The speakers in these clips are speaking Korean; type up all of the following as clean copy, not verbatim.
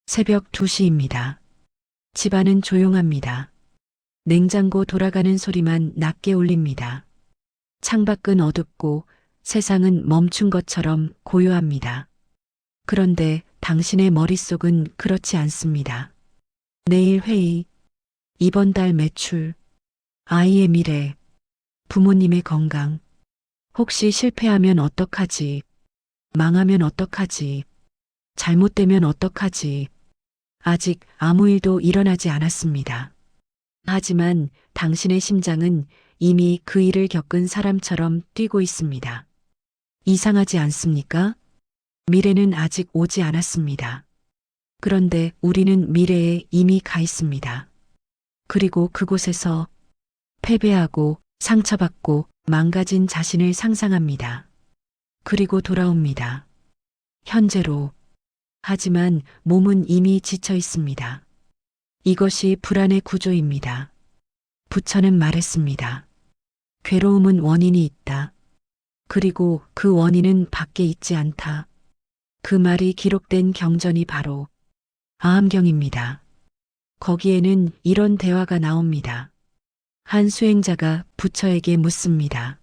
새벽 2시입니다. 집안은 조용합니다. 냉장고 돌아가는 소리만 낮게 울립니다. 창밖은 어둡고 세상은 멈춘 것처럼 고요합니다. 그런데 당신의 머릿속은 그렇지 않습니다. 내일 회의, 이번 달 매출, 아이의 미래, 부모님의 건강, 혹시 실패하면 어떡하지? 망하면 어떡하지? 잘못되면 어떡하지? 아직 아무 일도 일어나지 않았습니다. 하지만 당신의 심장은 이미 그 일을 겪은 사람처럼 뛰고 있습니다. 이상하지 않습니까? 미래는 아직 오지 않았습니다. 그런데 우리는 미래에 이미 가 있습니다. 그리고 그곳에서 패배하고 상처받고 망가진 자신을 상상합니다. 그리고 돌아옵니다. 현재로. 하지만 몸은 이미 지쳐 있습니다. 이것이 불안의 구조입니다. 부처는 말했습니다. 괴로움은 원인이 있다. 그리고 그 원인은 밖에 있지 않다. 그 말이 기록된 경전이 바로 아함경입니다. 거기에는 이런 대화가 나옵니다. 한 수행자가 부처에게 묻습니다.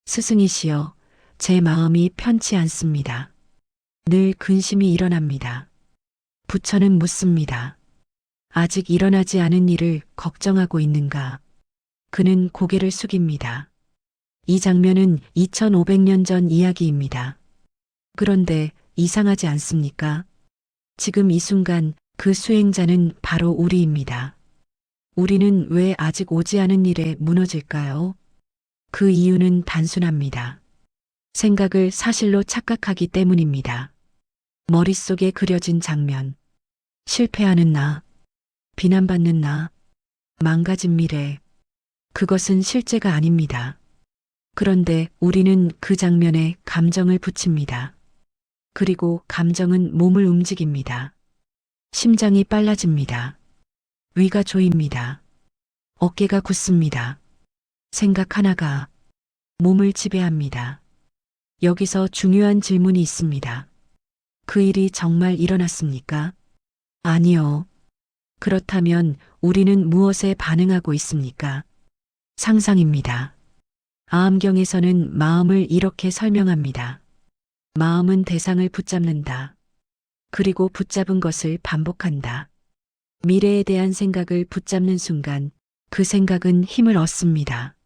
스승이시여, 제 마음이 편치 않습니다. 늘 근심이 일어납니다. 부처는 묻습니다. 아직 일어나지 않은 일을 걱정하고 있는가? 그는 고개를 숙입니다. 이 장면은 2500년 전 이야기입니다. 그런데 이상하지 않습니까? 지금 이 순간 그 수행자는 바로 우리입니다. 우리는 왜 아직 오지 않은 일에 무너질까요? 그 이유는 단순합니다. 생각을 사실로 착각하기 때문입니다. 머릿속에 그려진 장면. 실패하는 나, 비난받는 나, 망가진 미래. 그것은 실제가 아닙니다. 그런데 우리는 그 장면에 감정을 붙입니다. 그리고 감정은 몸을 움직입니다. 심장이 빨라집니다. 위가 조입니다. 어깨가 굳습니다. 생각 하나가 몸을 지배합니다. 여기서 중요한 질문이 있습니다. 그 일이 정말 일어났습니까? 아니요. 그렇다면 우리는 무엇에 반응하고 있습니까? 상상입니다. 아함경에서는 마음을 이렇게 설명합니다. 마음은 대상을 붙잡는다. 그리고 붙잡은 것을 반복한다. 미래에 대한 생각을 붙잡는 순간 그 생각은 힘을 얻습니다.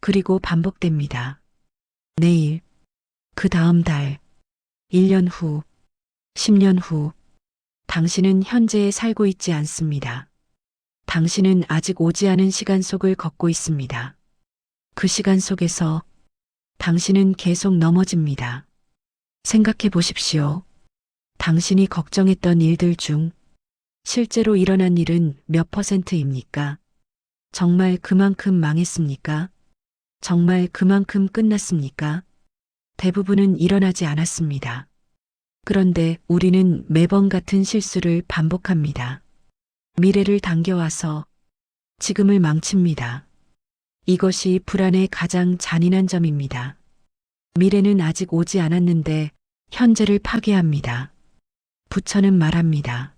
그리고 반복됩니다. 내일, 그 다음 달, 1년 후, 10년 후, 당신은 현재에 살고 있지 않습니다. 당신은 아직 오지 않은 시간 속을 걷고 있습니다. 그 시간 속에서 당신은 계속 넘어집니다. 생각해 보십시오. 당신이 걱정했던 일들 중 실제로 일어난 일은 몇 %입니까? 정말 그만큼 망했습니까? 정말 그만큼 끝났습니까? 대부분은 일어나지 않았습니다. 그런데 우리는 매번 같은 실수를 반복합니다. 미래를 당겨와서 지금을 망칩니다. 이것이 불안의 가장 잔인한 점입니다. 미래는 아직 오지 않았는데 현재를 파괴합니다. 부처는 말합니다.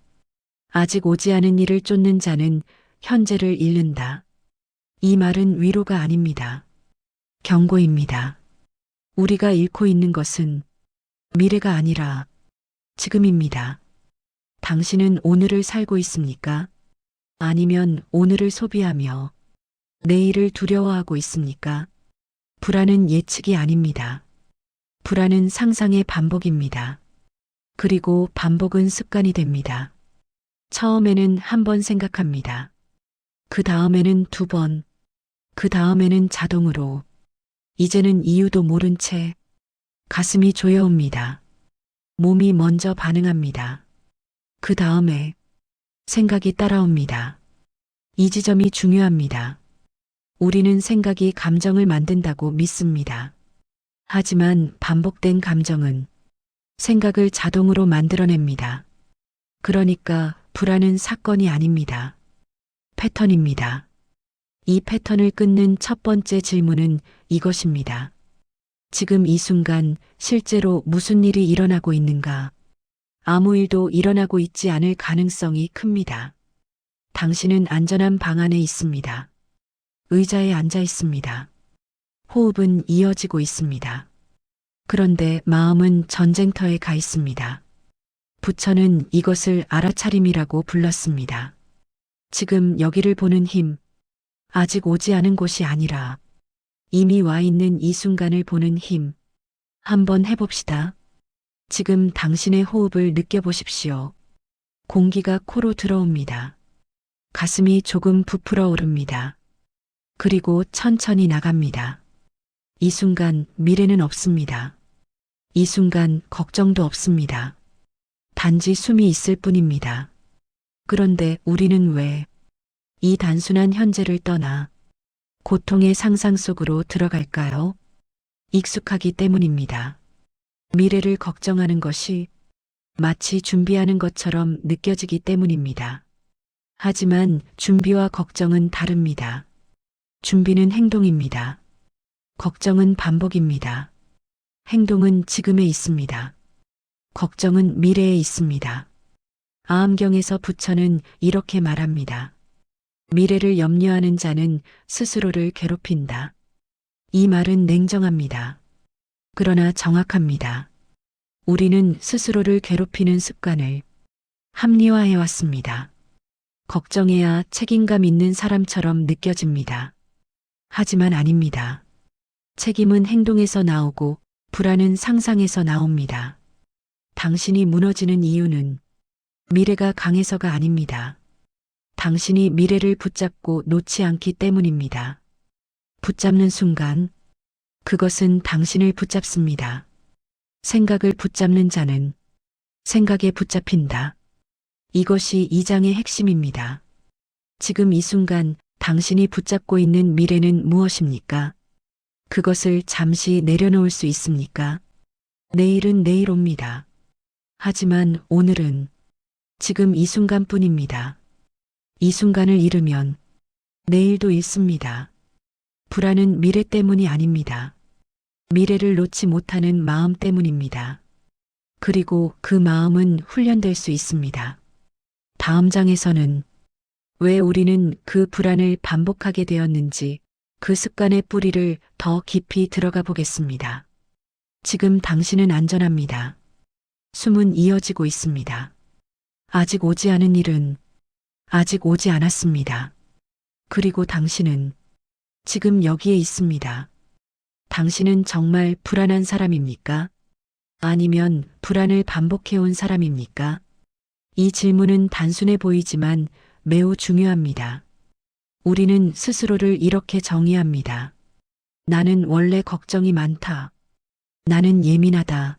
아직 오지 않은 일을 쫓는 자는 현재를 잃는다. 이 말은 위로가 아닙니다. 경고입니다. 우리가 잃고 있는 것은 미래가 아니라 지금입니다. 당신은 오늘을 살고 있습니까? 아니면 오늘을 소비하며 내일을 두려워하고 있습니까? 불안은 예측이 아닙니다. 불안은 상상의 반복입니다. 그리고 반복은 습관이 됩니다. 처음에는 한 번 생각합니다. 그 다음에는 2번, 그 다음에는 자동으로, 이제는 이유도 모른 채 가슴이 조여옵니다. 몸이 먼저 반응합니다. 그 다음에 생각이 따라옵니다. 이 지점이 중요합니다. 우리는 생각이 감정을 만든다고 믿습니다. 하지만 반복된 감정은 생각을 자동으로 만들어냅니다. 그러니까 불안은 사건이 아닙니다. 패턴입니다. 이 패턴을 끊는 첫 번째 질문은 이것입니다. 지금 이 순간 실제로 무슨 일이 일어나고 있는가? 아무 일도 일어나고 있지 않을 가능성이 큽니다. 당신은 안전한 방 안에 있습니다. 의자에 앉아 있습니다. 호흡은 이어지고 있습니다. 그런데 마음은 전쟁터에 가 있습니다. 부처는 이것을 알아차림이라고 불렀습니다. 지금 여기를 보는 힘, 아직 오지 않은 곳이 아니라 이미 와 있는 이 순간을 보는 힘, 한번 해봅시다. 지금 당신의 호흡을 느껴보십시오. 공기가 코로 들어옵니다. 가슴이 조금 부풀어 오릅니다. 그리고 천천히 나갑니다. 이 순간 미래는 없습니다. 이 순간 걱정도 없습니다. 단지 숨이 있을 뿐입니다. 그런데 우리는 왜 이 단순한 현재를 떠나 고통의 상상 속으로 들어갈까요? 익숙하기 때문입니다. 미래를 걱정하는 것이 마치 준비하는 것처럼 느껴지기 때문입니다. 하지만 준비와 걱정은 다릅니다. 준비는 행동입니다. 걱정은 반복입니다. 행동은 지금에 있습니다. 걱정은 미래에 있습니다. 아함경에서 부처는 이렇게 말합니다. 미래를 염려하는 자는 스스로를 괴롭힌다. 이 말은 냉정합니다. 그러나 정확합니다. 우리는 스스로를 괴롭히는 습관을 합리화해 왔습니다. 걱정해야 책임감 있는 사람처럼 느껴집니다. 하지만 아닙니다. 책임은 행동에서 나오고 불안은 상상에서 나옵니다. 당신이 무너지는 이유는 미래가 강해서가 아닙니다. 당신이 미래를 붙잡고 놓지 않기 때문입니다. 붙잡는 순간 그것은 당신을 붙잡습니다. 생각을 붙잡는 자는 생각에 붙잡힌다. 이것이 이 장의 핵심입니다. 지금 이 순간 당신이 붙잡고 있는 미래는 무엇입니까? 그것을 잠시 내려놓을 수 있습니까? 내일은 내일 옵니다. 하지만 오늘은 지금 이 순간뿐입니다. 이 순간을 잃으면 내일도 잃습니다. 불안은 미래 때문이 아닙니다. 미래를 놓지 못하는 마음 때문입니다. 그리고 그 마음은 훈련될 수 있습니다. 다음 장에서는 왜 우리는 그 불안을 반복하게 되었는지 그 습관의 뿌리를 더 깊이 들어가 보겠습니다. 지금 당신은 안전합니다. 숨은 이어지고 있습니다. 아직 오지 않은 일은 아직 오지 않았습니다. 그리고 당신은 지금 여기에 있습니다. 당신은 정말 불안한 사람입니까? 아니면 불안을 반복해온 사람입니까? 이 질문은 단순해 보이지만 매우 중요합니다. 우리는 스스로를 이렇게 정의합니다. 나는 원래 걱정이 많다. 나는 예민하다.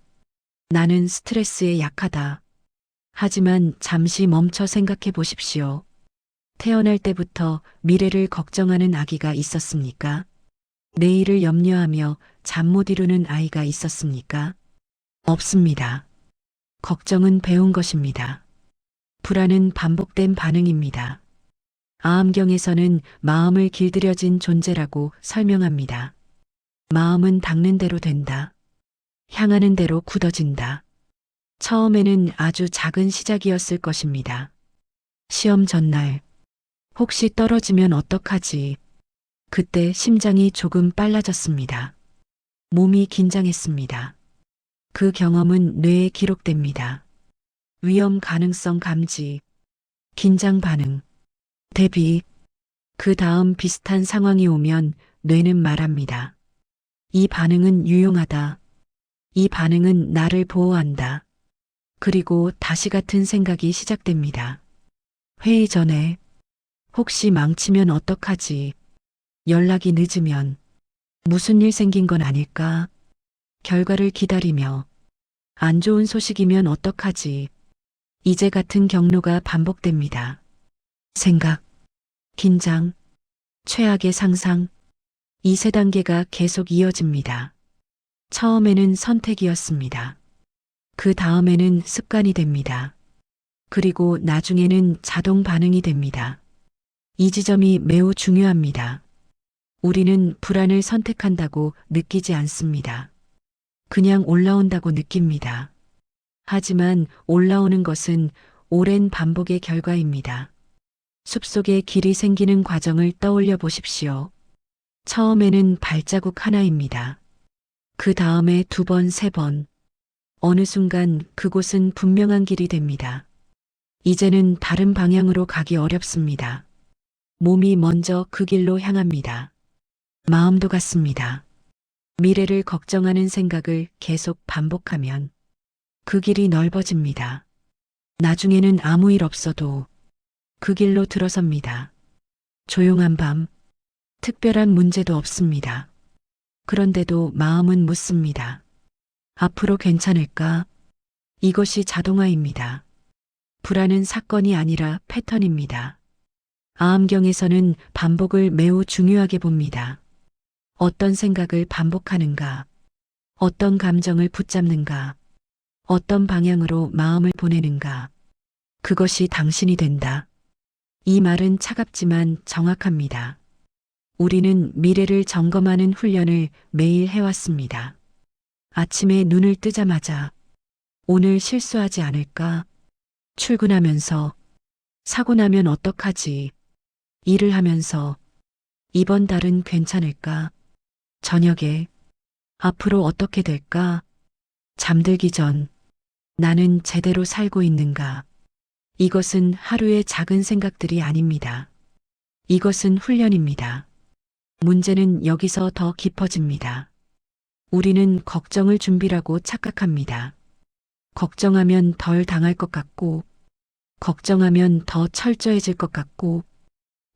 나는 스트레스에 약하다. 하지만 잠시 멈춰 생각해 보십시오. 태어날 때부터 미래를 걱정하는 아기가 있었습니까? 내일을 염려하며 잠 못 이루는 아이가 있었습니까? 없습니다. 걱정은 배운 것입니다. 불안은 반복된 반응입니다. 아함경에서는 마음을 길들여진 존재라고 설명합니다. 마음은 닦는 대로 된다. 향하는 대로 굳어진다. 처음에는 아주 작은 시작이었을 것입니다. 시험 전날, 혹시 떨어지면 어떡하지? 그때 심장이 조금 빨라졌습니다. 몸이 긴장했습니다. 그 경험은 뇌에 기록됩니다. 위험 가능성 감지, 긴장 반응, 대비. 그 다음 비슷한 상황이 오면 뇌는 말합니다. 이 반응은 유용하다. 이 반응은 나를 보호한다. 그리고 다시 같은 생각이 시작됩니다. 회의 전에 혹시 망치면 어떡하지? 연락이 늦으면 무슨 일 생긴 건 아닐까? 결과를 기다리며 안 좋은 소식이면 어떡하지? 이제 같은 경로가 반복됩니다. 생각, 긴장, 최악의 상상, 이 세 단계가 계속 이어집니다. 처음에는 선택이었습니다. 그 다음에는 습관이 됩니다. 그리고 나중에는 자동 반응이 됩니다. 이 지점이 매우 중요합니다. 우리는 불안을 선택한다고 느끼지 않습니다. 그냥 올라온다고 느낍니다. 하지만 올라오는 것은 오랜 반복의 결과입니다. 숲속에 길이 생기는 과정을 떠올려 보십시오. 처음에는 발자국 하나입니다. 그 다음에 두 번, 세 번. 어느 순간 그곳은 분명한 길이 됩니다. 이제는 다른 방향으로 가기 어렵습니다. 몸이 먼저 그 길로 향합니다. 마음도 같습니다. 미래를 걱정하는 생각을 계속 반복하면 그 길이 넓어집니다. 나중에는 아무 일 없어도 그 길로 들어섭니다. 조용한 밤, 특별한 문제도 없습니다. 그런데도 마음은 묻습니다. 앞으로 괜찮을까? 이것이 자동화입니다. 불안은 사건이 아니라 패턴입니다. 아암경에서는 반복을 매우 중요하게 봅니다. 어떤 생각을 반복하는가? 어떤 감정을 붙잡는가? 어떤 방향으로 마음을 보내는가? 그것이 당신이 된다. 이 말은 차갑지만 정확합니다. 우리는 미래를 점검하는 훈련을 매일 해왔습니다. 아침에 눈을 뜨자마자 오늘 실수하지 않을까? 출근하면서 사고 나면 어떡하지? 일을 하면서 이번 달은 괜찮을까? 저녁에 앞으로 어떻게 될까? 잠들기 전 나는 제대로 살고 있는가? 이것은 하루의 작은 생각들이 아닙니다. 이것은 훈련입니다. 문제는 여기서 더 깊어집니다. 우리는 걱정을 준비라고 착각합니다. 걱정하면 덜 당할 것 같고, 걱정하면 더 철저해질 것 같고,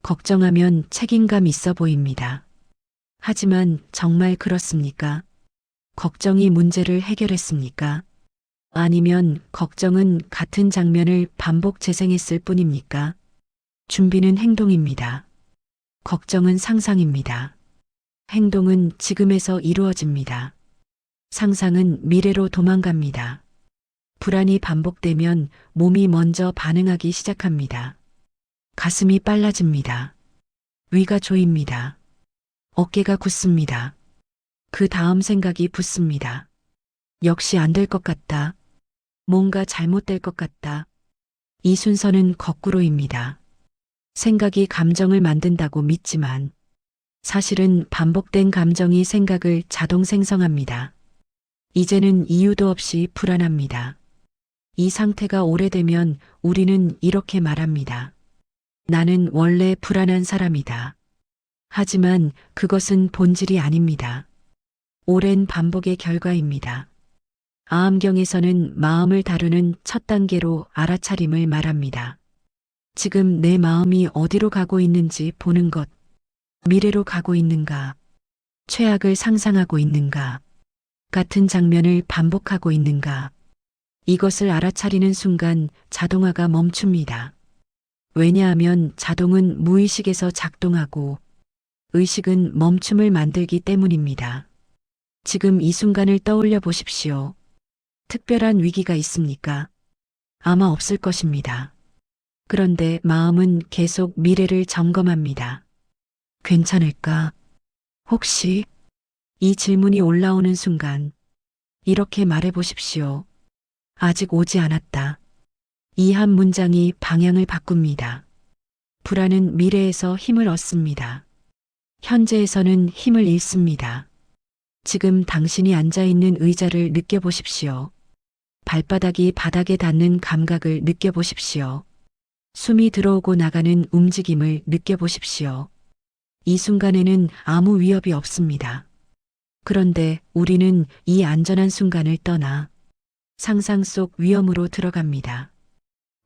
걱정하면 책임감 있어 보입니다. 하지만 정말 그렇습니까? 걱정이 문제를 해결했습니까? 아니면 걱정은 같은 장면을 반복 재생했을 뿐입니까? 준비는 행동입니다. 걱정은 상상입니다. 행동은 지금에서 이루어집니다. 상상은 미래로 도망갑니다. 불안이 반복되면 몸이 먼저 반응하기 시작합니다. 가슴이 빨라집니다. 위가 조입니다. 어깨가 굳습니다. 그 다음 생각이 붙습니다. 역시 안 될 것 같다. 뭔가 잘못될 것 같다. 이 순서는 거꾸로입니다. 생각이 감정을 만든다고 믿지만 사실은 반복된 감정이 생각을 자동 생성합니다. 이제는 이유도 없이 불안합니다. 이 상태가 오래되면 우리는 이렇게 말합니다. 나는 원래 불안한 사람이다. 하지만 그것은 본질이 아닙니다. 오랜 반복의 결과입니다. 아암경에서는 마음을 다루는 첫 단계로 알아차림을 말합니다. 지금 내 마음이 어디로 가고 있는지 보는 것, 미래로 가고 있는가, 최악을 상상하고 있는가, 같은 장면을 반복하고 있는가, 이것을 알아차리는 순간 자동화가 멈춥니다. 왜냐하면 자동은 무의식에서 작동하고 의식은 멈춤을 만들기 때문입니다. 지금 이 순간을 떠올려 보십시오. 특별한 위기가 있습니까? 아마 없을 것입니다. 그런데 마음은 계속 미래를 점검합니다. 괜찮을까? 혹시? 이 질문이 올라오는 순간 이렇게 말해 보십시오. 아직 오지 않았다. 이 한 문장이 방향을 바꿉니다. 불안은 미래에서 힘을 얻습니다. 현재에서는 힘을 잃습니다. 지금 당신이 앉아 있는 의자를 느껴보십시오. 발바닥이 바닥에 닿는 감각을 느껴보십시오. 숨이 들어오고 나가는 움직임을 느껴보십시오. 이 순간에는 아무 위협이 없습니다. 그런데 우리는 이 안전한 순간을 떠나 상상 속 위험으로 들어갑니다.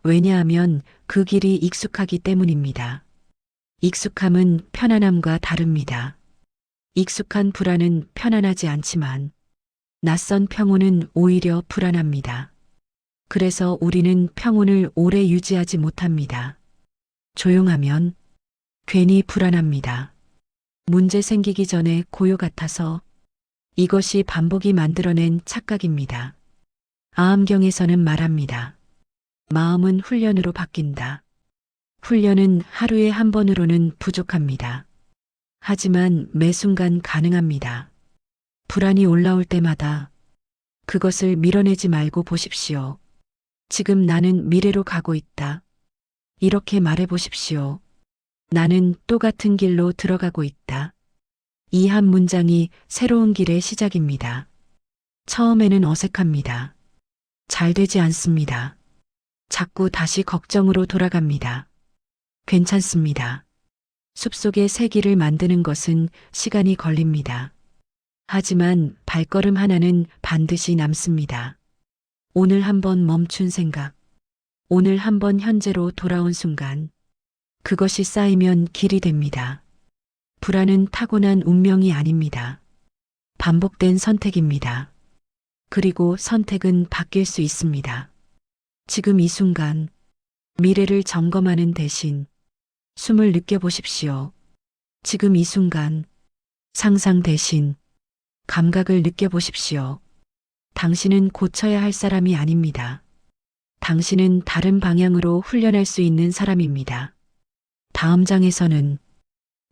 왜냐하면 그 길이 익숙하기 때문입니다. 익숙함은 편안함과 다릅니다. 익숙한 불안은 편안하지 않지만 낯선 평온은 오히려 불안합니다. 그래서 우리는 평온을 오래 유지하지 못합니다. 조용하면 괜히 불안합니다. 문제 생기기 전에 고요 같아서 이것이 반복이 만들어낸 착각입니다. 아암경에서는 말합니다. 마음은 훈련으로 바뀐다. 훈련은 하루에 한 번으로는 부족합니다. 하지만 매 순간 가능합니다. 불안이 올라올 때마다 그것을 밀어내지 말고 보십시오. 지금 나는 미래로 가고 있다. 이렇게 말해 보십시오. 나는 또 같은 길로 들어가고 있다. 이 한 문장이 새로운 길의 시작입니다. 처음에는 어색합니다. 잘 되지 않습니다. 자꾸 다시 걱정으로 돌아갑니다. 괜찮습니다. 숲속의 새 길을 만드는 것은 시간이 걸립니다. 하지만 발걸음 하나는 반드시 남습니다. 오늘 한번 멈춘 생각, 오늘 한번 현재로 돌아온 순간, 그것이 쌓이면 길이 됩니다. 불안은 타고난 운명이 아닙니다. 반복된 선택입니다. 그리고 선택은 바뀔 수 있습니다. 지금 이 순간, 미래를 점검하는 대신 숨을 느껴보십시오. 지금 이 순간, 상상 대신 감각을 느껴보십시오. 당신은 고쳐야 할 사람이 아닙니다. 당신은 다른 방향으로 훈련할 수 있는 사람입니다. 다음 장에서는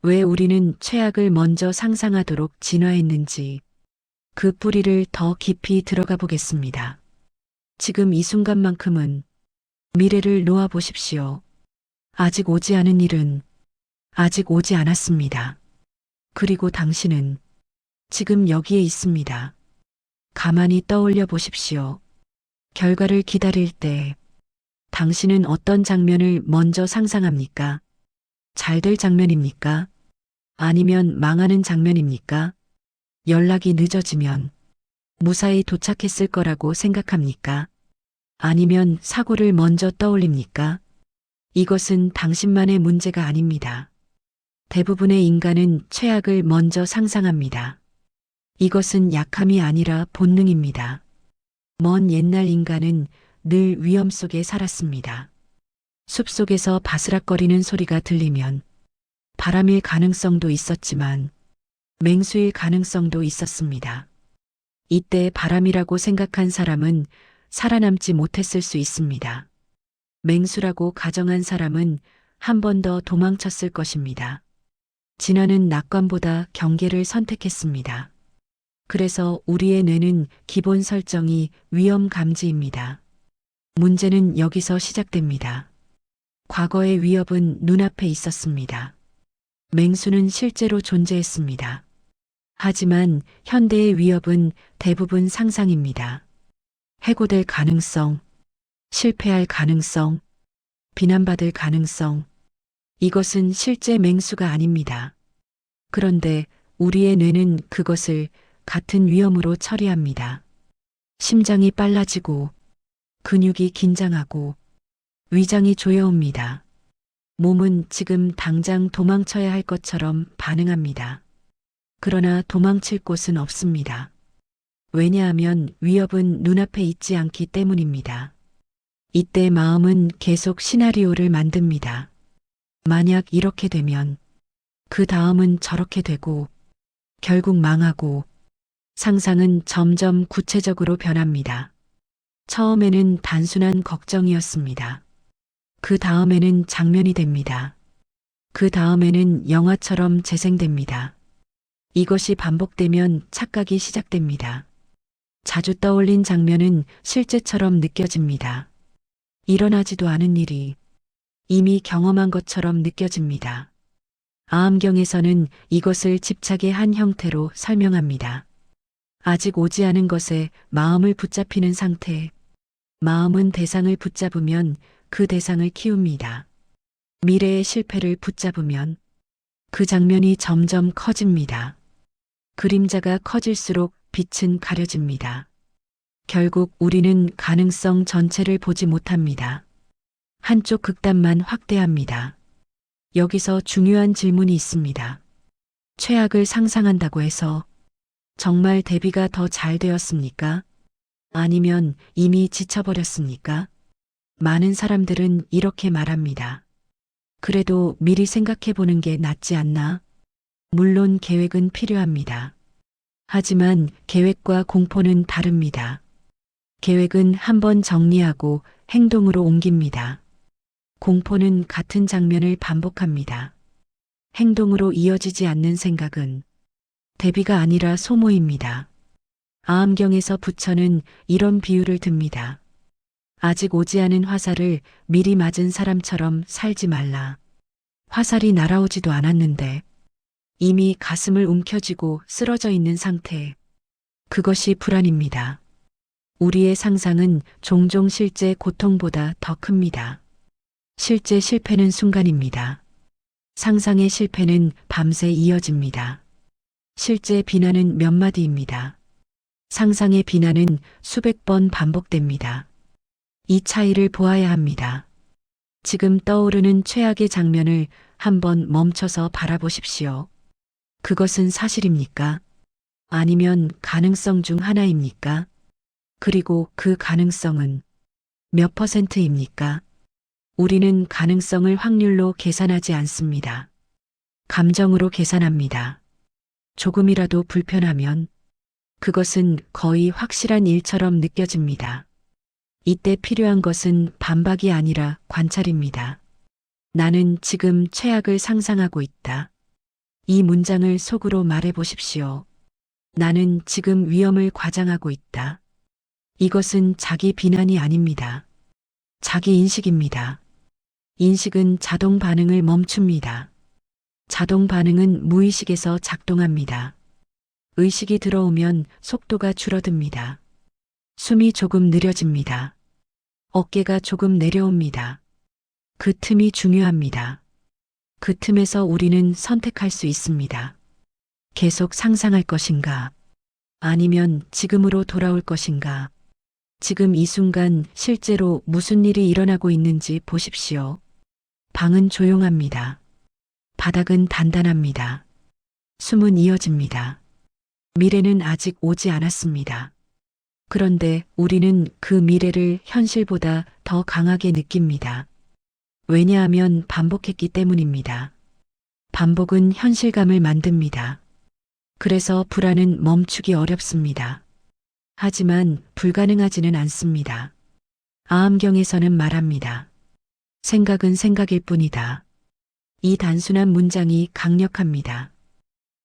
왜 우리는 최악을 먼저 상상하도록 진화했는지 그 뿌리를 더 깊이 들어가 보겠습니다. 지금 이 순간만큼은 미래를 놓아 보십시오. 아직 오지 않은 일은 아직 오지 않았습니다. 그리고 당신은 지금 여기에 있습니다. 가만히 떠올려 보십시오. 결과를 기다릴 때 당신은 어떤 장면을 먼저 상상합니까? 잘 될 장면입니까? 아니면 망하는 장면입니까? 연락이 늦어지면 무사히 도착했을 거라고 생각합니까? 아니면 사고를 먼저 떠올립니까? 이것은 당신만의 문제가 아닙니다. 대부분의 인간은 최악을 먼저 상상합니다. 이것은 약함이 아니라 본능입니다. 먼 옛날 인간은 늘 위험 속에 살았습니다. 숲속에서 바스락거리는 소리가 들리면 바람일 가능성도 있었지만 맹수일 가능성도 있었습니다. 이때 바람이라고 생각한 사람은 살아남지 못했을 수 있습니다. 맹수라고 가정한 사람은 한 번 더 도망쳤을 것입니다. 진화는 낙관보다 경계를 선택했습니다. 그래서 우리의 뇌는 기본 설정이 위험 감지입니다. 문제는 여기서 시작됩니다. 과거의 위협은 눈앞에 있었습니다. 맹수는 실제로 존재했습니다. 하지만 현대의 위협은 대부분 상상입니다. 해고될 가능성, 실패할 가능성, 비난받을 가능성, 이것은 실제 맹수가 아닙니다. 그런데 우리의 뇌는 그것을 같은 위험으로 처리합니다. 심장이 빨라지고 근육이 긴장하고 위장이 조여옵니다. 몸은 지금 당장 도망쳐야 할 것처럼 반응합니다. 그러나 도망칠 곳은 없습니다. 왜냐하면 위협은 눈앞에 있지 않기 때문입니다. 이때 마음은 계속 시나리오를 만듭니다. 만약 이렇게 되면 그 다음은 저렇게 되고 결국 망하고 상상은 점점 구체적으로 변합니다. 처음에는 단순한 걱정이었습니다. 그 다음에는 장면이 됩니다. 그 다음에는 영화처럼 재생됩니다. 이것이 반복되면 착각이 시작됩니다. 자주 떠올린 장면은 실제처럼 느껴집니다. 일어나지도 않은 일이 이미 경험한 것처럼 느껴집니다. 아암경에서는 이것을 집착의 한 형태로 설명합니다. 아직 오지 않은 것에 마음을 붙잡히는 상태. 마음은 대상을 붙잡으면 그 대상을 키웁니다. 미래의 실패를 붙잡으면 그 장면이 점점 커집니다. 그림자가 커질수록 빛은 가려집니다. 결국 우리는 가능성 전체를 보지 못합니다. 한쪽 극단만 확대합니다. 여기서 중요한 질문이 있습니다. 최악을 상상한다고 해서 정말 대비가 더 잘 되었습니까? 아니면 이미 지쳐버렸습니까? 많은 사람들은 이렇게 말합니다. 그래도 미리 생각해 보는 게 낫지 않나? 물론 계획은 필요합니다. 하지만 계획과 공포는 다릅니다. 계획은 한번 정리하고 행동으로 옮깁니다. 공포는 같은 장면을 반복합니다. 행동으로 이어지지 않는 생각은 대비가 아니라 소모입니다. 아암경에서 부처는 이런 비유를 듭니다. 아직 오지 않은 화살을 미리 맞은 사람처럼 살지 말라. 화살이 날아오지도 않았는데 이미 가슴을 움켜쥐고 쓰러져 있는 상태. 그것이 불안입니다. 우리의 상상은 종종 실제 고통보다 더 큽니다. 실제 실패는 순간입니다. 상상의 실패는 밤새 이어집니다. 실제 비난은 몇 마디입니다. 상상의 비난은 수백 번 반복됩니다. 이 차이를 보아야 합니다. 지금 떠오르는 최악의 장면을 한번 멈춰서 바라보십시오. 그것은 사실입니까? 아니면 가능성 중 하나입니까? 그리고 그 가능성은 몇 %입니까? 우리는 가능성을 확률로 계산하지 않습니다. 감정으로 계산합니다. 조금이라도 불편하면 그것은 거의 확실한 일처럼 느껴집니다. 이때 필요한 것은 반박이 아니라 관찰입니다. 나는 지금 최악을 상상하고 있다. 이 문장을 속으로 말해 보십시오. 나는 지금 위험을 과장하고 있다. 이것은 자기 비난이 아닙니다. 자기 인식입니다. 인식은 자동 반응을 멈춥니다. 자동 반응은 무의식에서 작동합니다. 의식이 들어오면 속도가 줄어듭니다. 숨이 조금 느려집니다. 어깨가 조금 내려옵니다. 그 틈이 중요합니다. 그 틈에서 우리는 선택할 수 있습니다. 계속 상상할 것인가? 아니면 지금으로 돌아올 것인가? 지금 이 순간 실제로 무슨 일이 일어나고 있는지 보십시오. 방은 조용합니다. 바닥은 단단합니다. 숨은 이어집니다. 미래는 아직 오지 않았습니다. 그런데 우리는 그 미래를 현실보다 더 강하게 느낍니다. 왜냐하면 반복했기 때문입니다. 반복은 현실감을 만듭니다. 그래서 불안은 멈추기 어렵습니다. 하지만 불가능하지는 않습니다. 아암경에서는 말합니다. 생각은 생각일 뿐이다. 이 단순한 문장이 강력합니다.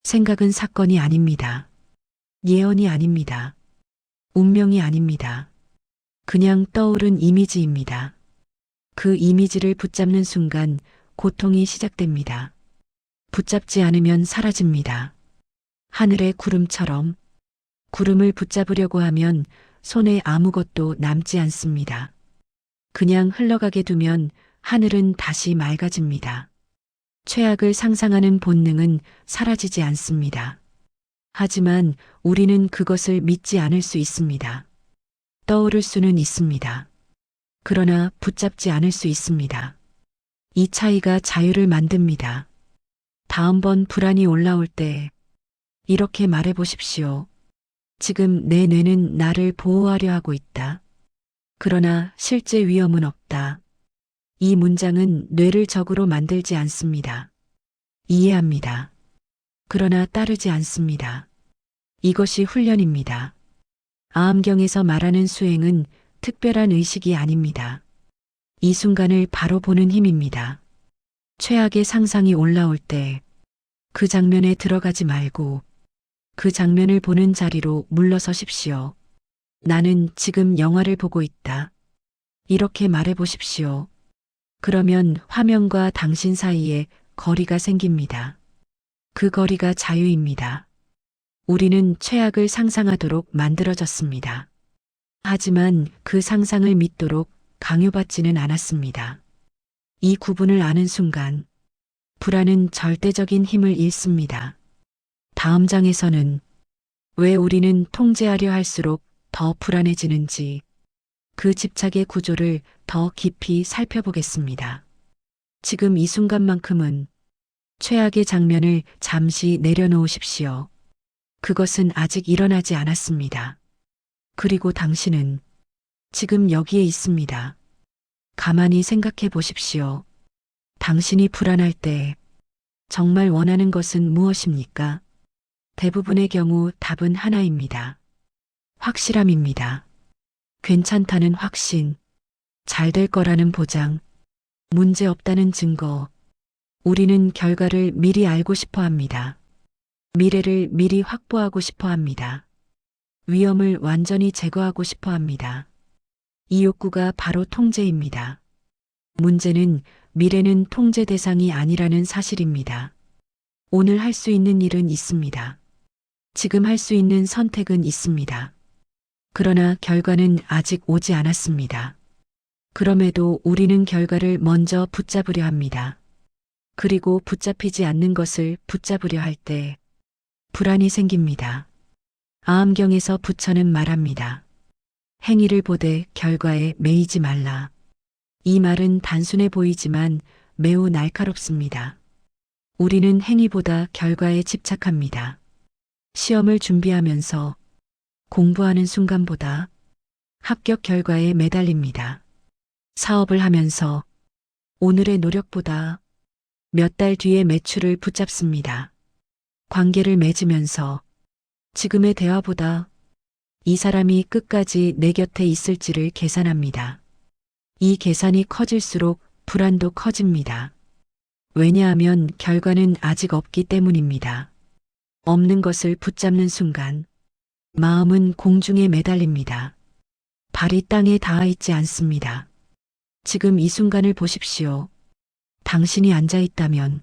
생각은 사건이 아닙니다. 예언이 아닙니다. 운명이 아닙니다. 그냥 떠오른 이미지입니다. 그 이미지를 붙잡는 순간 고통이 시작됩니다. 붙잡지 않으면 사라집니다. 하늘의 구름처럼 구름을 붙잡으려고 하면 손에 아무것도 남지 않습니다. 그냥 흘러가게 두면 하늘은 다시 맑아집니다. 최악을 상상하는 본능은 사라지지 않습니다. 하지만 우리는 그것을 믿지 않을 수 있습니다. 떠오를 수는 있습니다. 그러나 붙잡지 않을 수 있습니다. 이 차이가 자유를 만듭니다. 다음번 불안이 올라올 때 이렇게 말해 보십시오. 지금 내 뇌는 나를 보호하려 하고 있다. 그러나 실제 위험은 없다. 이 문장은 뇌를 적으로 만들지 않습니다. 이해합니다. 그러나 따르지 않습니다. 이것이 훈련입니다. 아암경에서 말하는 수행은 특별한 의식이 아닙니다. 이 순간을 바로 보는 힘입니다. 최악의 상상이 올라올 때 그 장면에 들어가지 말고 그 장면을 보는 자리로 물러서십시오. 나는 지금 영화를 보고 있다. 이렇게 말해 보십시오. 그러면 화면과 당신 사이에 거리가 생깁니다. 그 거리가 자유입니다. 우리는 최악을 상상하도록 만들어졌습니다. 하지만 그 상상을 믿도록 강요받지는 않았습니다. 이 구분을 아는 순간 불안은 절대적인 힘을 잃습니다. 다음 장에서는 왜 우리는 통제하려 할수록 더 불안해지는지 그 집착의 구조를 더 깊이 살펴보겠습니다. 지금 이 순간만큼은 최악의 장면을 잠시 내려놓으십시오. 그것은 아직 일어나지 않았습니다. 그리고 당신은 지금 여기에 있습니다. 가만히 생각해 보십시오. 당신이 불안할 때 정말 원하는 것은 무엇입니까? 대부분의 경우 답은 하나입니다. 확실함입니다. 괜찮다는 확신, 잘 될 거라는 보장, 문제 없다는 증거. 우리는 결과를 미리 알고 싶어 합니다. 미래를 미리 확보하고 싶어 합니다. 위험을 완전히 제거하고 싶어 합니다. 이 욕구가 바로 통제입니다. 문제는 미래는 통제 대상이 아니라는 사실입니다. 오늘 할 수 있는 일은 있습니다. 지금 할 수 있는 선택은 있습니다. 그러나 결과는 아직 오지 않았습니다. 그럼에도 우리는 결과를 먼저 붙잡으려 합니다. 그리고 붙잡히지 않는 것을 붙잡으려 할 때 불안이 생깁니다. 아함경에서 부처는 말합니다. 행위를 보되 결과에 매이지 말라. 이 말은 단순해 보이지만 매우 날카롭습니다. 우리는 행위보다 결과에 집착합니다. 시험을 준비하면서 공부하는 순간보다 합격 결과에 매달립니다. 사업을 하면서 오늘의 노력보다 몇 달 뒤의 매출을 붙잡습니다. 관계를 맺으면서 지금의 대화보다 이 사람이 끝까지 내 곁에 있을지를 계산합니다. 이 계산이 커질수록 불안도 커집니다. 왜냐하면 결과는 아직 없기 때문입니다. 없는 것을 붙잡는 순간 마음은 공중에 매달립니다. 발이 땅에 닿아 있지 않습니다. 지금 이 순간을 보십시오. 당신이 앉아 있다면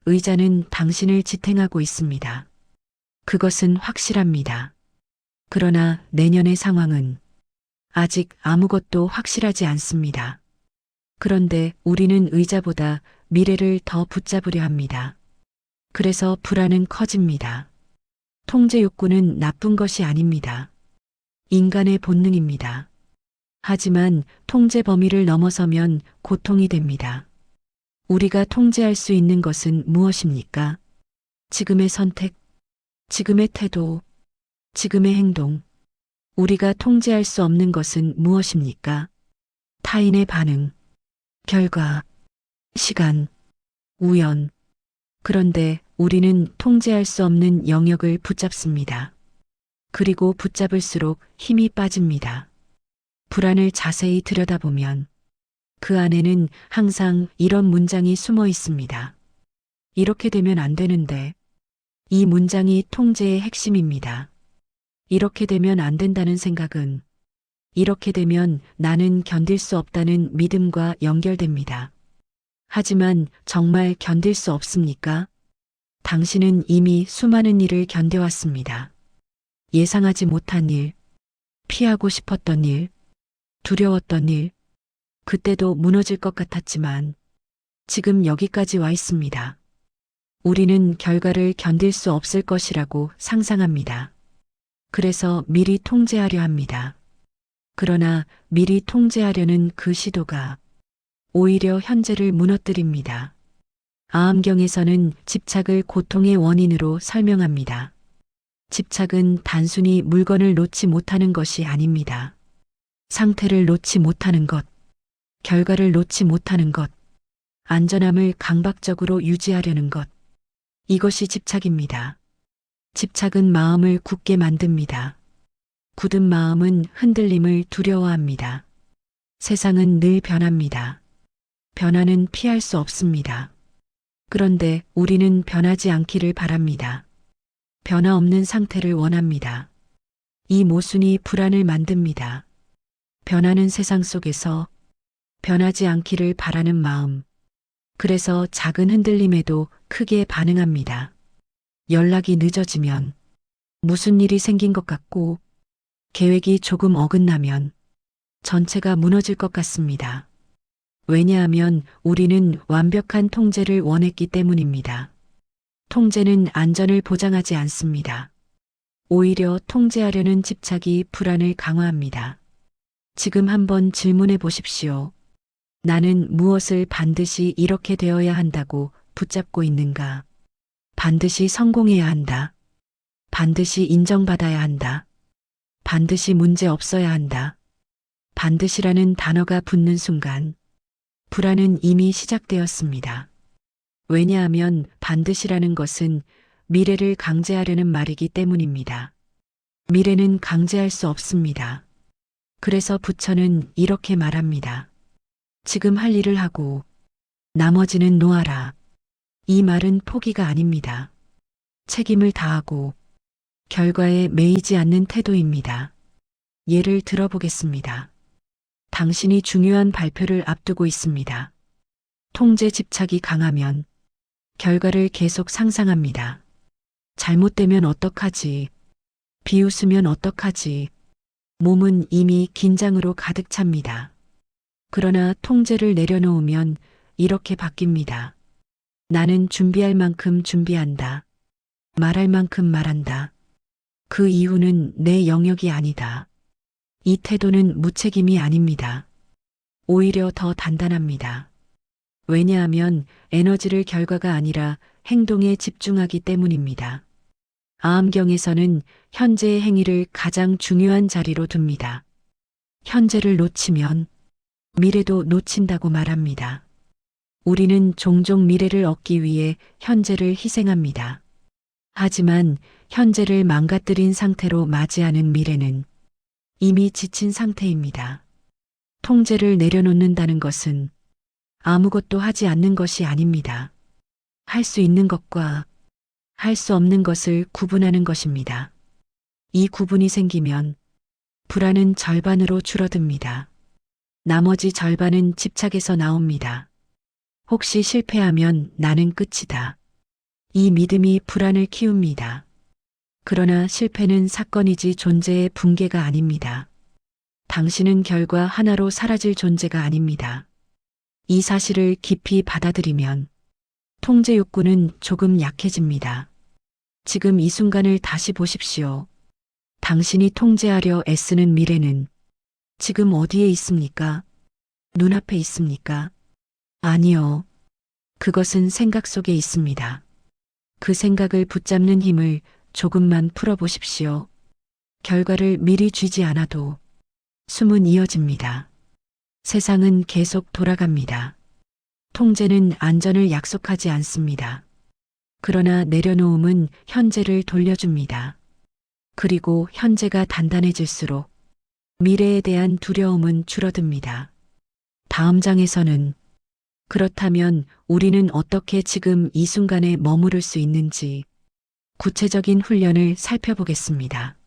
의자는 당신을 지탱하고 있습니다. 그것은 확실합니다. 그러나 내년의 상황은 아직 아무것도 확실하지 않습니다. 그런데 우리는 의자보다 미래를 더 붙잡으려 합니다. 그래서 불안은 커집니다. 통제 욕구는 나쁜 것이 아닙니다. 인간의 본능입니다. 하지만 통제 범위를 넘어서면 고통이 됩니다. 우리가 통제할 수 있는 것은 무엇입니까? 지금의 선택, 지금의 태도, 지금의 행동. 우리가 통제할 수 없는 것은 무엇입니까? 타인의 반응, 결과, 시간, 우연. 그런데 우리는 통제할 수 없는 영역을 붙잡습니다. 그리고 붙잡을수록 힘이 빠집니다. 불안을 자세히 들여다보면 그 안에는 항상 이런 문장이 숨어 있습니다. 이렇게 되면 안 되는데. 이 문장이 통제의 핵심입니다. 이렇게 되면 안 된다는 생각은 이렇게 되면 나는 견딜 수 없다는 믿음과 연결됩니다. 하지만 정말 견딜 수 없습니까? 당신은 이미 수많은 일을 견뎌왔습니다. 예상하지 못한 일, 피하고 싶었던 일, 두려웠던 일, 그때도 무너질 것 같았지만 지금 여기까지 와 있습니다. 우리는 결과를 견딜 수 없을 것이라고 상상합니다. 그래서 미리 통제하려 합니다. 그러나 미리 통제하려는 그 시도가 오히려 현재를 무너뜨립니다. 아함경에서는 집착을 고통의 원인으로 설명합니다. 집착은 단순히 물건을 놓지 못하는 것이 아닙니다. 상태를 놓지 못하는 것, 결과를 놓지 못하는 것, 안전함을 강박적으로 유지하려는 것. 이것이 집착입니다. 집착은 마음을 굳게 만듭니다. 굳은 마음은 흔들림을 두려워합니다. 세상은 늘 변합니다. 변화는 피할 수 없습니다. 그런데 우리는 변하지 않기를 바랍니다. 변화 없는 상태를 원합니다. 이 모순이 불안을 만듭니다. 변하는 세상 속에서 변하지 않기를 바라는 마음. 그래서 작은 흔들림에도 크게 반응합니다. 연락이 늦어지면 무슨 일이 생긴 것 같고 계획이 조금 어긋나면 전체가 무너질 것 같습니다. 왜냐하면 우리는 완벽한 통제를 원했기 때문입니다. 통제는 안전을 보장하지 않습니다. 오히려 통제하려는 집착이 불안을 강화합니다. 지금 한번 질문해 보십시오. 나는 무엇을 반드시 이렇게 되어야 한다고 붙잡고 있는가? 반드시 성공해야 한다. 반드시 인정받아야 한다. 반드시 문제 없어야 한다. 반드시라는 단어가 붙는 순간 불안은 이미 시작되었습니다. 왜냐하면 반드시라는 것은 미래를 강제하려는 말이기 때문입니다. 미래는 강제할 수 없습니다. 그래서 부처는 이렇게 말합니다. 지금 할 일을 하고 나머지는 놓아라. 이 말은 포기가 아닙니다. 책임을 다하고 결과에 매이지 않는 태도입니다. 예를 들어보겠습니다. 당신이 중요한 발표를 앞두고 있습니다. 통제 집착이 강하면 결과를 계속 상상합니다. 잘못되면 어떡하지? 비웃으면 어떡하지? 몸은 이미 긴장으로 가득 찹니다. 그러나 통제를 내려놓으면 이렇게 바뀝니다. 나는 준비할 만큼 준비한다. 말할 만큼 말한다. 그 이유는 내 영역이 아니다. 이 태도는 무책임이 아닙니다. 오히려 더 단단합니다. 왜냐하면 에너지를 결과가 아니라 행동에 집중하기 때문입니다. 아함경에서는 현재의 행위를 가장 중요한 자리로 둡니다. 현재를 놓치면 미래도 놓친다고 말합니다. 우리는 종종 미래를 얻기 위해 현재를 희생합니다. 하지만 현재를 망가뜨린 상태로 맞이하는 미래는 이미 지친 상태입니다. 통제를 내려놓는다는 것은 아무것도 하지 않는 것이 아닙니다. 할 수 있는 것과 할 수 없는 것을 구분하는 것입니다. 이 구분이 생기면 불안은 절반으로 줄어듭니다. 나머지 절반은 집착에서 나옵니다. 혹시 실패하면 나는 끝이다. 이 믿음이 불안을 키웁니다. 그러나 실패는 사건이지 존재의 붕괴가 아닙니다. 당신은 결과 하나로 사라질 존재가 아닙니다. 이 사실을 깊이 받아들이면 통제 욕구는 조금 약해집니다. 지금 이 순간을 다시 보십시오. 당신이 통제하려 애쓰는 미래는 지금 어디에 있습니까? 눈앞에 있습니까? 아니요. 그것은 생각 속에 있습니다. 그 생각을 붙잡는 힘을 조금만 풀어보십시오. 결과를 미리 쥐지 않아도 숨은 이어집니다. 세상은 계속 돌아갑니다. 통제는 안전을 약속하지 않습니다. 그러나 내려놓음은 현재를 돌려줍니다. 그리고 현재가 단단해질수록 미래에 대한 두려움은 줄어듭니다. 다음 장에서는 그렇다면 우리는 어떻게 지금 이 순간에 머무를 수 있는지 구체적인 훈련을 살펴보겠습니다.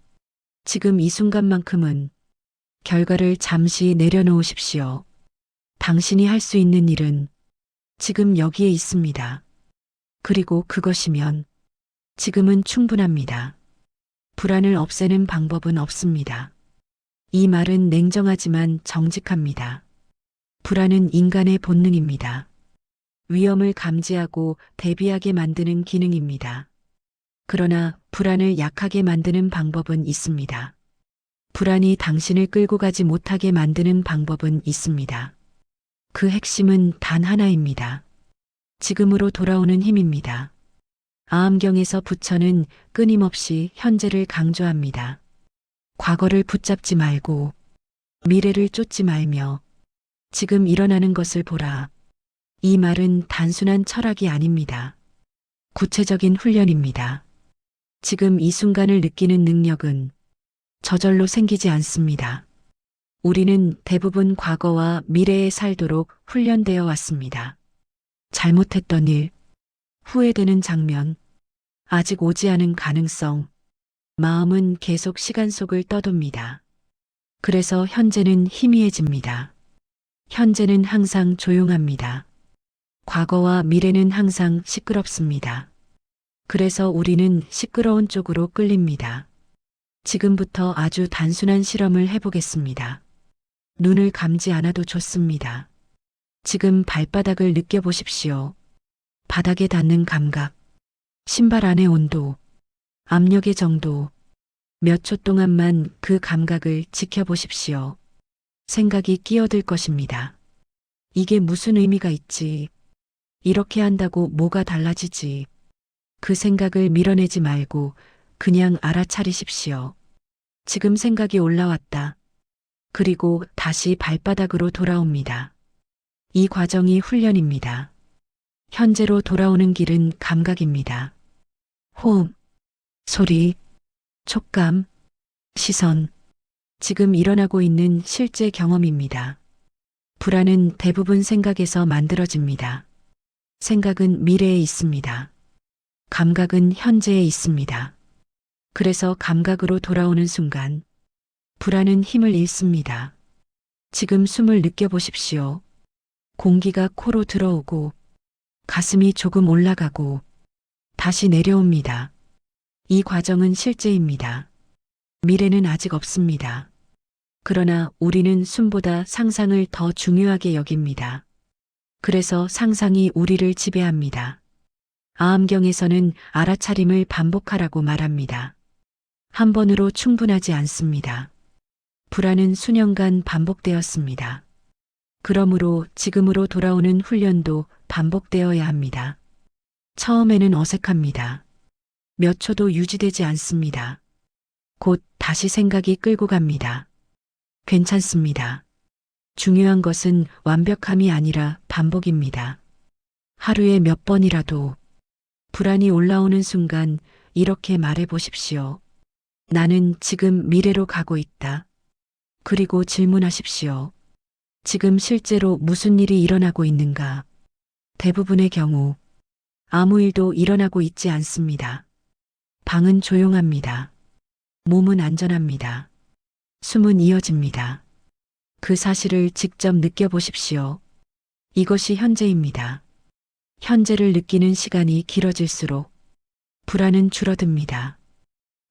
지금 이 순간만큼은 결과를 잠시 내려놓으십시오. 당신이 할 수 있는 일은 지금 여기에 있습니다. 그리고 그것이면 지금은 충분합니다. 불안을 없애는 방법은 없습니다. 이 말은 냉정하지만 정직합니다. 불안은 인간의 본능입니다. 위험을 감지하고 대비하게 만드는 기능입니다. 그러나 불안을 약하게 만드는 방법은 있습니다. 불안이 당신을 끌고 가지 못하게 만드는 방법은 있습니다. 그 핵심은 단 하나입니다. 지금으로 돌아오는 힘입니다. 아함경에서 부처는 끊임없이 현재를 강조합니다. 과거를 붙잡지 말고 미래를 쫓지 말며 지금 일어나는 것을 보라. 이 말은 단순한 철학이 아닙니다. 구체적인 훈련입니다. 지금 이 순간을 느끼는 능력은 저절로 생기지 않습니다. 우리는 대부분 과거와 미래에 살도록 훈련되어 왔습니다. 잘못했던 일, 후회되는 장면, 아직 오지 않은 가능성, 마음은 계속 시간 속을 떠돕니다. 그래서 현재는 희미해집니다. 현재는 항상 조용합니다. 과거와 미래는 항상 시끄럽습니다. 그래서 우리는 시끄러운 쪽으로 끌립니다. 지금부터 아주 단순한 실험을 해보겠습니다. 눈을 감지 않아도 좋습니다. 지금 발바닥을 느껴보십시오. 바닥에 닿는 감각, 신발 안의 온도, 압력의 정도, 몇 초 동안만 그 감각을 지켜보십시오. 생각이 끼어들 것입니다. 이게 무슨 의미가 있지? 이렇게 한다고 뭐가 달라지지? 그 생각을 밀어내지 말고 그냥 알아차리십시오. 지금 생각이 올라왔다. 그리고 다시 발바닥으로 돌아옵니다. 이 과정이 훈련입니다. 현재로 돌아오는 길은 감각입니다. 호흡, 소리, 촉감, 시선, 지금 일어나고 있는 실제 경험입니다. 불안은 대부분 생각에서 만들어집니다. 생각은 미래에 있습니다. 감각은 현재에 있습니다. 그래서 감각으로 돌아오는 순간 불안은 힘을 잃습니다. 지금 숨을 느껴보십시오. 공기가 코로 들어오고 가슴이 조금 올라가고 다시 내려옵니다. 이 과정은 실제입니다. 미래는 아직 없습니다. 그러나 우리는 숨보다 상상을 더 중요하게 여깁니다. 그래서 상상이 우리를 지배합니다. 아암경에서는 알아차림을 반복하라고 말합니다. 한 번으로 충분하지 않습니다. 불안은 수년간 반복되었습니다. 그러므로 지금으로 돌아오는 훈련도 반복되어야 합니다. 처음에는 어색합니다. 몇 초도 유지되지 않습니다. 곧 다시 생각이 끌고 갑니다. 괜찮습니다. 중요한 것은 완벽함이 아니라 반복입니다. 하루에 몇 번이라도 불안이 올라오는 순간 이렇게 말해 보십시오. 나는 지금 미래로 가고 있다. 그리고 질문하십시오. 지금 실제로 무슨 일이 일어나고 있는가? 대부분의 경우 아무 일도 일어나고 있지 않습니다. 방은 조용합니다. 몸은 안전합니다. 숨은 이어집니다. 그 사실을 직접 느껴보십시오. 이것이 현재입니다. 현재를 느끼는 시간이 길어질수록 불안은 줄어듭니다.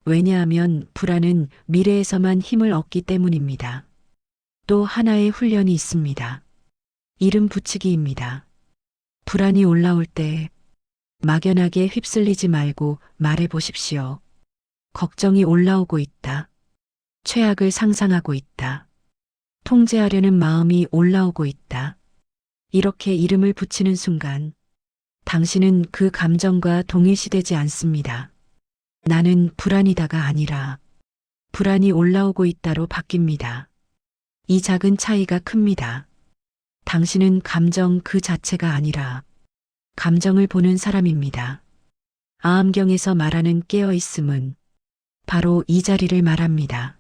왜냐하면 불안은 미래에서만 힘을 얻기 때문입니다. 또 하나의 훈련이 있습니다. 이름 붙이기입니다. 불안이 올라올 때 막연하게 휩쓸리지 말고 말해 보십시오. 걱정이 올라오고 있다. 최악을 상상하고 있다. 통제하려는 마음이 올라오고 있다. 이렇게 이름을 붙이는 순간 당신은 그 감정과 동일시되지 않습니다. 나는 불안이다가 아니라 불안이 올라오고 있다로 바뀝니다. 이 작은 차이가 큽니다. 당신은 감정 그 자체가 아니라 감정을 보는 사람입니다. 아암경에서 말하는 깨어있음은 바로 이 자리를 말합니다.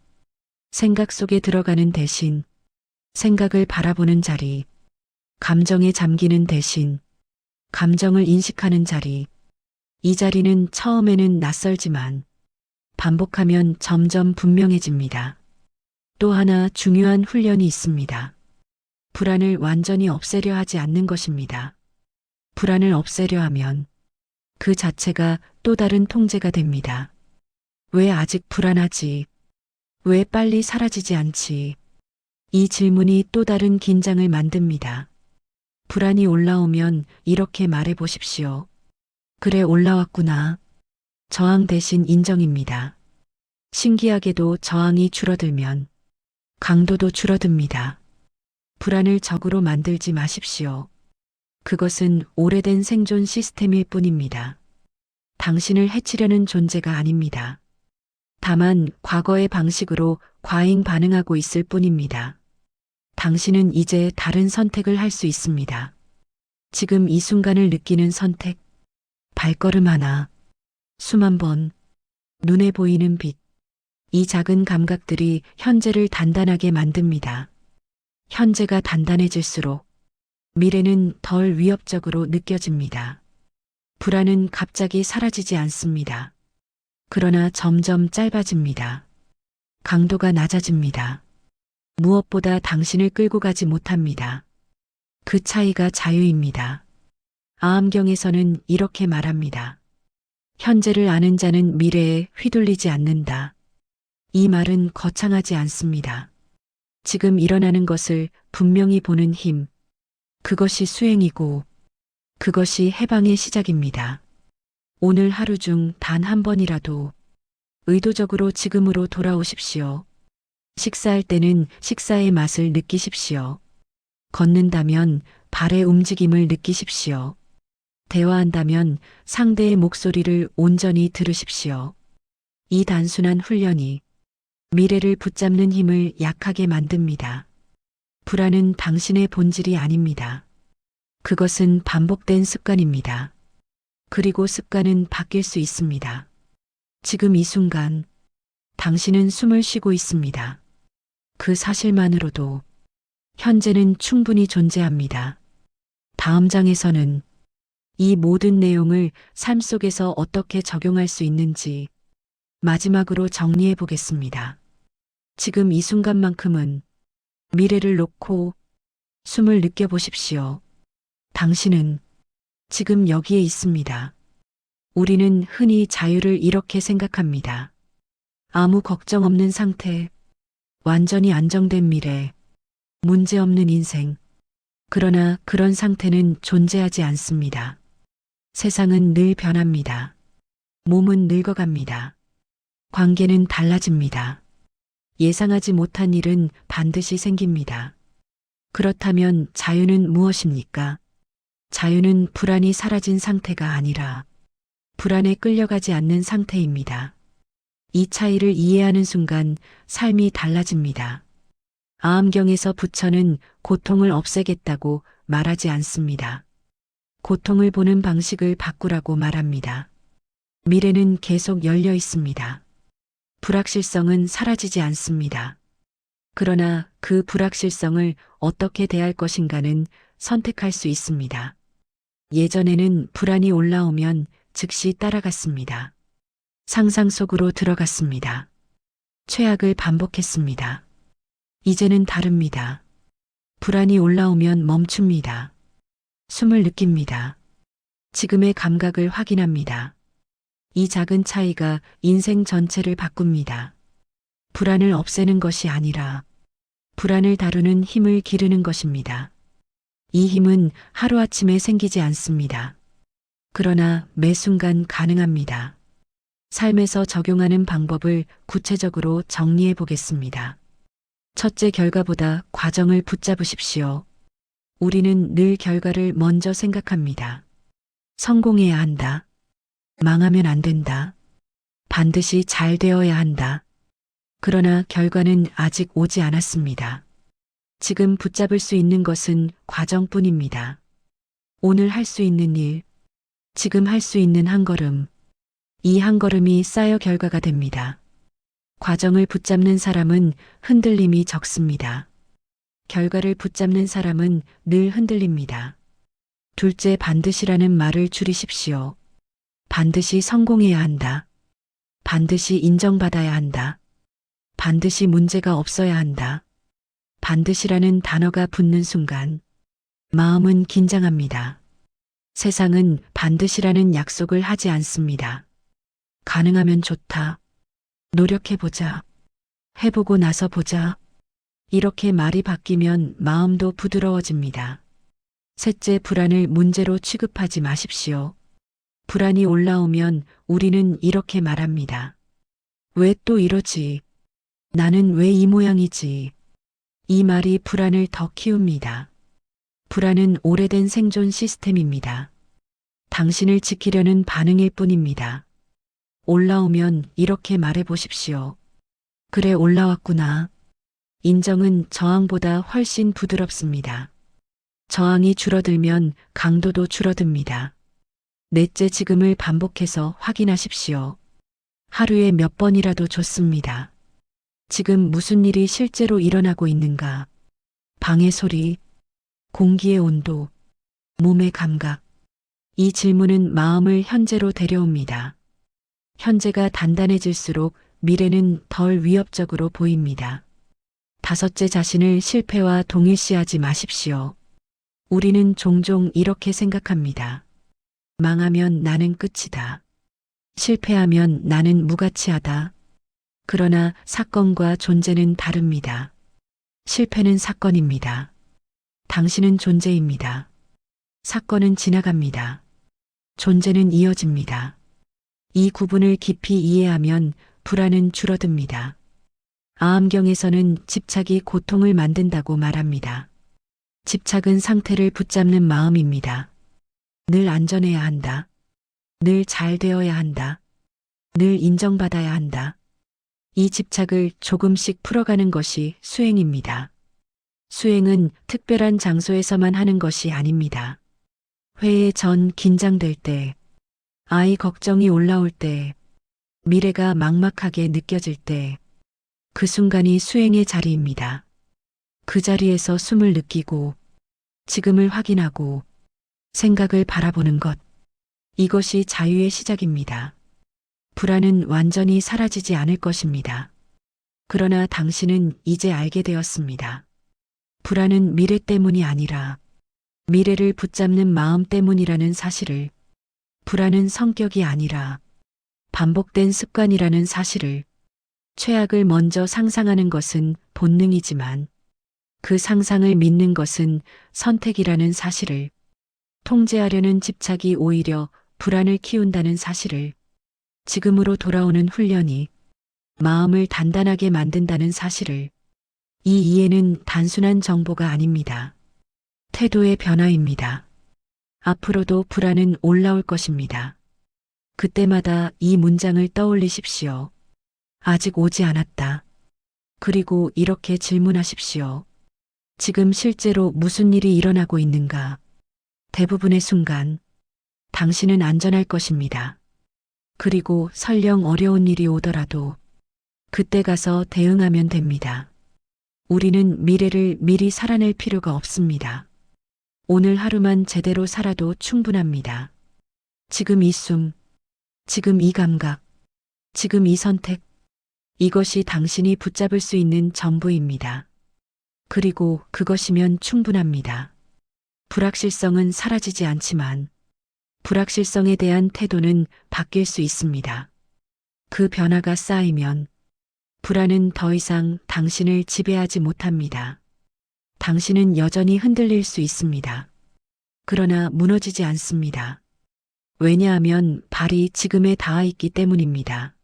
생각 속에 들어가는 대신 생각을 바라보는 자리, 감정에 잠기는 대신 감정을 인식하는 자리, 이 자리는 처음에는 낯설지만 반복하면 점점 분명해집니다. 또 하나 중요한 훈련이 있습니다. 불안을 완전히 없애려 하지 않는 것입니다. 불안을 없애려 하면 그 자체가 또 다른 통제가 됩니다. 왜 아직 불안하지? 왜 빨리 사라지지 않지? 이 질문이 또 다른 긴장을 만듭니다. 불안이 올라오면 이렇게 말해 보십시오. 그래, 올라왔구나. 저항 대신 인정입니다. 신기하게도 저항이 줄어들면 강도도 줄어듭니다. 불안을 적으로 만들지 마십시오. 그것은 오래된 생존 시스템일 뿐입니다. 당신을 해치려는 존재가 아닙니다. 다만 과거의 방식으로 과잉 반응하고 있을 뿐입니다. 당신은 이제 다른 선택을 할 수 있습니다. 지금 이 순간을 느끼는 선택, 발걸음 하나, 숨 한 번, 눈에 보이는 빛, 이 작은 감각들이 현재를 단단하게 만듭니다. 현재가 단단해질수록 미래는 덜 위협적으로 느껴집니다. 불안은 갑자기 사라지지 않습니다. 그러나 점점 짧아집니다. 강도가 낮아집니다. 무엇보다 당신을 끌고 가지 못합니다. 그 차이가 자유입니다. 아암경에서는 이렇게 말합니다. 현재를 아는 자는 미래에 휘둘리지 않는다. 이 말은 거창하지 않습니다. 지금 일어나는 것을 분명히 보는 힘, 그것이 수행이고 그것이 해방의 시작입니다. 오늘 하루 중 단 한 번이라도 의도적으로 지금으로 돌아오십시오. 식사할 때는 식사의 맛을 느끼십시오. 걷는다면 발의 움직임을 느끼십시오. 대화한다면 상대의 목소리를 온전히 들으십시오. 이 단순한 훈련이 미래를 붙잡는 힘을 약하게 만듭니다. 불안은 당신의 본질이 아닙니다. 그것은 반복된 습관입니다. 그리고 습관은 바뀔 수 있습니다. 지금 이 순간 당신은 숨을 쉬고 있습니다. 그 사실만으로도 현재는 충분히 존재합니다. 다음 장에서는 이 모든 내용을 삶 속에서 어떻게 적용할 수 있는지 마지막으로 정리해 보겠습니다. 지금 이 순간만큼은 미래를 놓고 숨을 느껴보십시오. 당신은 지금 여기에 있습니다. 우리는 흔히 자유를 이렇게 생각합니다. 아무 걱정 없는 상태, 완전히 안정된 미래, 문제 없는 인생. 그러나 그런 상태는 존재하지 않습니다. 세상은 늘 변합니다. 몸은 늙어갑니다. 관계는 달라집니다. 예상하지 못한 일은 반드시 생깁니다. 그렇다면 자유는 무엇입니까? 자유는 불안이 사라진 상태가 아니라 불안에 끌려가지 않는 상태입니다. 이 차이를 이해하는 순간 삶이 달라집니다. 아함경에서 부처는 고통을 없애겠다고 말하지 않습니다. 고통을 보는 방식을 바꾸라고 말합니다. 미래는 계속 열려 있습니다. 불확실성은 사라지지 않습니다. 그러나 그 불확실성을 어떻게 대할 것인가는 선택할 수 있습니다. 예전에는 불안이 올라오면 즉시 따라갔습니다. 상상 속으로 들어갔습니다. 최악을 반복했습니다. 이제는 다릅니다. 불안이 올라오면 멈춥니다. 숨을 느낍니다. 지금의 감각을 확인합니다. 이 작은 차이가 인생 전체를 바꿉니다. 불안을 없애는 것이 아니라 불안을 다루는 힘을 기르는 것입니다. 이 힘은 하루아침에 생기지 않습니다. 그러나 매 순간 가능합니다. 삶에서 적용하는 방법을 구체적으로 정리해 보겠습니다. 첫째, 결과보다 과정을 붙잡으십시오. 우리는 늘 결과를 먼저 생각합니다. 성공해야 한다. 망하면 안 된다. 반드시 잘 되어야 한다. 그러나 결과는 아직 오지 않았습니다. 지금 붙잡을 수 있는 것은 과정뿐입니다. 오늘 할 수 있는 일, 지금 할 수 있는 한 걸음, 이 한 걸음이 쌓여 결과가 됩니다. 과정을 붙잡는 사람은 흔들림이 적습니다. 결과를 붙잡는 사람은 늘 흔들립니다. 둘째, 반드시라는 말을 줄이십시오. 반드시 성공해야 한다. 반드시 인정받아야 한다. 반드시 문제가 없어야 한다. 반드시라는 단어가 붙는 순간 마음은 긴장합니다. 세상은 반드시라는 약속을 하지 않습니다. 가능하면 좋다. 노력해보자. 해보고 나서 보자. 이렇게 말이 바뀌면 마음도 부드러워집니다. 셋째, 불안을 문제로 취급하지 마십시오. 불안이 올라오면 우리는 이렇게 말합니다. 왜 또 이러지? 나는 왜 이 모양이지? 이 말이 불안을 더 키웁니다. 불안은 오래된 생존 시스템입니다. 당신을 지키려는 반응일 뿐입니다. 올라오면 이렇게 말해 보십시오. 그래, 올라왔구나. 인정은 저항보다 훨씬 부드럽습니다. 저항이 줄어들면 강도도 줄어듭니다. 넷째, 지금을 반복해서 확인하십시오. 하루에 몇 번이라도 좋습니다. 지금 무슨 일이 실제로 일어나고 있는가? 방의 소리, 공기의 온도, 몸의 감각. 이 질문은 마음을 현재로 데려옵니다. 현재가 단단해질수록 미래는 덜 위협적으로 보입니다. 다섯째, 자신을 실패와 동일시하지 마십시오. 우리는 종종 이렇게 생각합니다. 망하면 나는 끝이다. 실패하면 나는 무가치하다. 그러나 사건과 존재는 다릅니다. 실패는 사건입니다. 당신은 존재입니다. 사건은 지나갑니다. 존재는 이어집니다. 이 구분을 깊이 이해하면 불안은 줄어듭니다. 아함경에서는 집착이 고통을 만든다고 말합니다. 집착은 상태를 붙잡는 마음입니다. 늘 안전해야 한다. 늘 잘 되어야 한다. 늘 인정받아야 한다. 이 집착을 조금씩 풀어가는 것이 수행입니다. 수행은 특별한 장소에서만 하는 것이 아닙니다. 회의 전 긴장될 때, 아이 걱정이 올라올 때, 미래가 막막하게 느껴질 때, 그 순간이 수행의 자리입니다. 그 자리에서 숨을 느끼고, 지금을 확인하고, 생각을 바라보는 것. 이것이 자유의 시작입니다. 불안은 완전히 사라지지 않을 것입니다. 그러나 당신은 이제 알게 되었습니다. 불안은 미래 때문이 아니라 미래를 붙잡는 마음 때문이라는 사실을, 불안은 성격이 아니라 반복된 습관이라는 사실을, 최악을 먼저 상상하는 것은 본능이지만 그 상상을 믿는 것은 선택이라는 사실을, 통제하려는 집착이 오히려 불안을 키운다는 사실을, 지금으로 돌아오는 훈련이 마음을 단단하게 만든다는 사실을, 이 이해는 단순한 정보가 아닙니다. 태도의 변화입니다. 앞으로도 불안은 올라올 것입니다. 그때마다 이 문장을 떠올리십시오. 아직 오지 않았다. 그리고 이렇게 질문하십시오. 지금 실제로 무슨 일이 일어나고 있는가? 대부분의 순간, 당신은 안전할 것입니다. 그리고 설령 어려운 일이 오더라도 그때 가서 대응하면 됩니다. 우리는 미래를 미리 살아낼 필요가 없습니다. 오늘 하루만 제대로 살아도 충분합니다. 지금 이 숨, 지금 이 감각, 지금 이 선택, 이것이 당신이 붙잡을 수 있는 전부입니다. 그리고 그것이면 충분합니다. 불확실성은 사라지지 않지만 불확실성에 대한 태도는 바뀔 수 있습니다. 그 변화가 쌓이면 불안은 더 이상 당신을 지배하지 못합니다. 당신은 여전히 흔들릴 수 있습니다. 그러나 무너지지 않습니다. 왜냐하면 발이 지금에 닿아 있기 때문입니다.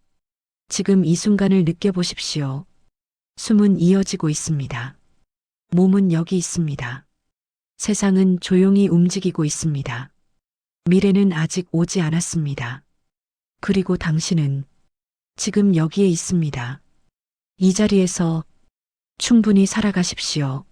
지금 이 순간을 느껴보십시오. 숨은 이어지고 있습니다. 몸은 여기 있습니다. 세상은 조용히 움직이고 있습니다. 미래는 아직 오지 않았습니다. 그리고 당신은 지금 여기에 있습니다. 이 자리에서 충분히 살아가십시오.